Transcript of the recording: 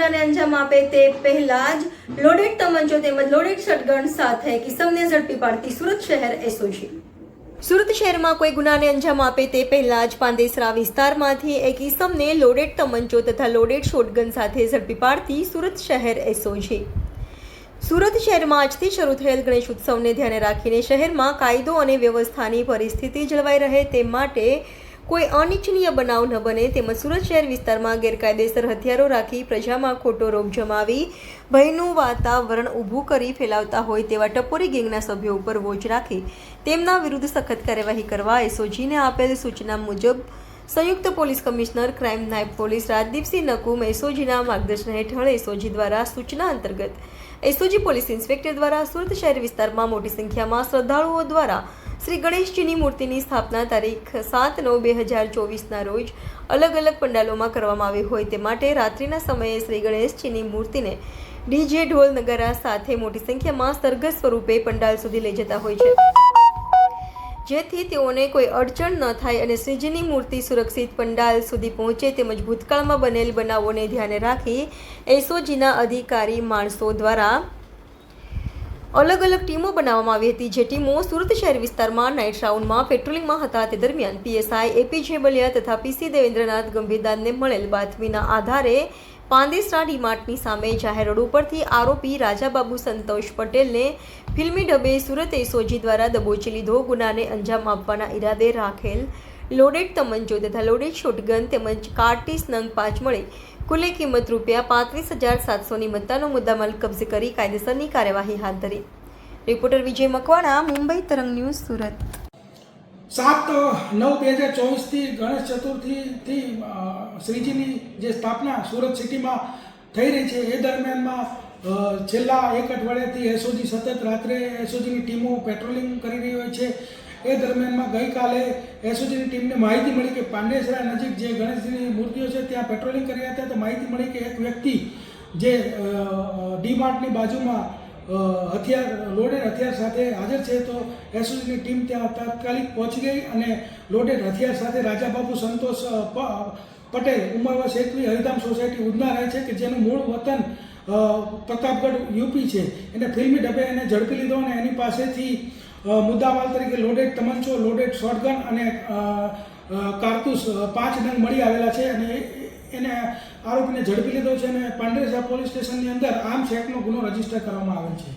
ગુનાને અંજામ આપે તે પહેલા જ લોડેડ તમંચો તેમજ લોડેડ શટગન સાથે કિસમને ઝડપી પાડતી સુરત શહેર એસઓજી। સુરત શહેરમાં કોઈ ગુનાને અંજામ આપે તે પહેલા જ પાંદેસરા વિસ્તારમાંથી એક કિસમને લોડેડ તમંચો તથા લોડેડ શોટગન સાથે ઝડપી પાડતી સુરત શહેર એસઓજી। સુરત શહેરમાં આજથી શરૂ થયેલ ગણેશ ઉત્સવને ધ્યાને રાખીને શહેરમાં કાયદો અને વ્યવસ્થાની પરિસ્થિતિ જળવાઈ રહે તે માટે કોઈ અનિચ્છનીય બનાવ ન બને તેમજ સુરત શહેર વિસ્તારમાં ગેરકાયદેસર હથિયારો રાખી પ્રજામાં ખોટો રોગ જમાવી ભયનું વાતાવરણ ઊભું કરી ફેલાવતા હોય તેવા ટપોરી ગેંગના સભ્યો ઉપર વોચ રાખી તેમના વિરુદ્ધ સખત કાર્યવાહી કરવા એસઓજીને આપેલ સૂચના મુજબ સંયુક્ત પોલીસ કમિશનર ક્રાઇમ નાયબ પોલીસ રાજદીપસિંહ નકુમ એસઓજીના માર્ગદર્શન હેઠળ એસઓજી દ્વારા સૂચના અંતર્ગત એસઓજી પોલીસ ઇન્સ્પેક્ટર દ્વારા સુરત શહેર વિસ્તારમાં મોટી સંખ્યામાં શ્રદ્ધાળુઓ દ્વારા શ્રી ગણેશજીની મૂર્તિની સ્થાપના તારીખ 7/9/2024ના રોજ અલગ અલગ પંડાલોમાં કરવામાં આવી હોય તે માટે રાત્રિના સમયે શ્રી ગણેશજીની મૂર્તિને ડીજે ઢોલ નગારા સાથે મોટી સંખ્યામાં સરઘસ સ્વરૂપે પંડાલ સુધી લઈ જતા હોય છે, જેથી તેઓને કોઈ અડચણ ન થાય અને શ્રીજીની મૂર્તિ સુરક્ષિત પંડાલ સુધી પહોંચે તેમજ ભૂતકાળમાં બનેલ બનાવોને ધ્યાને રાખી એસઓજીના અધિકારી માણસો દ્વારા અલગ અલગ ટીમો બનાવવામાં આવી હતી, જે ટીમો સુરત શહેર વિસ્તારમાં નાઇટ રાઉન્ડમાં પેટ્રોલિંગમાં હતા તે દરમિયાન પીએસઆઈ એપીજે બલિયા તથા પીસી દેવેન્દ્રનાથ ગંભીરદાસને મળેલ બાતમીના આધારે પાંદેસરા ડીમાર્ટની સામે જાહેર રોડ ઉપરથી આરોપી રાજાબાબુ સંતોષ પટેલને ફિલ્મી ઢબે સુરત એસઓજી દ્વારા દબોચી લીધો। ગુનાને અંજામ આપવાના ઈરાદે રાખેલ લોડેડ તમંચો તથા લોડેડ શોટગન તેમજ કાર્ટીસ નંગ 5 મળી કુલે કિંમત ₹35,700ની મત્તાનો મુદ્દામાલ કબજે કરી કાયદેસરની કાર્યવાહી હાથ ધરી। રિપોર્ટર વિજય મકવાણા, મુંબઈ તરંગ ન્યૂઝ, સુરત। 7/9/2024થી ગણેશ ચતુર્થીથી શ્રીજીની જે સ્થાપના સુરત સિટીમાં થઈ રહી છે એ દરમિયાનમાં છેલ્લા એક અઠવાડિયાથી એસઓજી સતત રાત્રે એસઓજીની ટીમો પેટ્રોલિંગ કરી રહી હોય છે। એ દરમિયાનમાં ગઈકાલે એસઓજીની ટીમને માહિતી મળી કે પાંડેસરા નજીક જે ગણેશજીની મૂર્તિઓ છે ત્યાં પેટ્રોલિંગ કરી રહ્યા હતા તો માહિતી મળી કે એક વ્યક્તિ જે ડીમાર્ટની બાજુમાં લોડેડ હથિયાર સાથે હાજર છે, તો એસઓજીની ટીમ ત્યાં તાત્કાલિક પહોંચી ગઈ અને લોડેડ હથિયાર સાથે રાજાબાબુ સંતોષ પટેલ ઉંમર વર્ષ 21 હરિધામ સોસાયટી ઉધના રહે છે કે જેનું મૂળ વતન પ્રતાપગઢ યુપી છે, એને ફિલ્મી ઢબે એને ઝડપી લીધો અને એની પાસેથી મુદ્દામાલ તરીકે લોડેડ તમંચો, લોડેડ શોટગન અને કારતૂસ 5 નંગ મળી આવેલા છે અને એને આરોપીને ઝડપી લીધો છે અને પાંડેસરા પોલીસ સ્ટેશનની અંદર આર્મ્સ એક્ટનો ગુનો રજીસ્ટર કરવામાં આવેલ છે।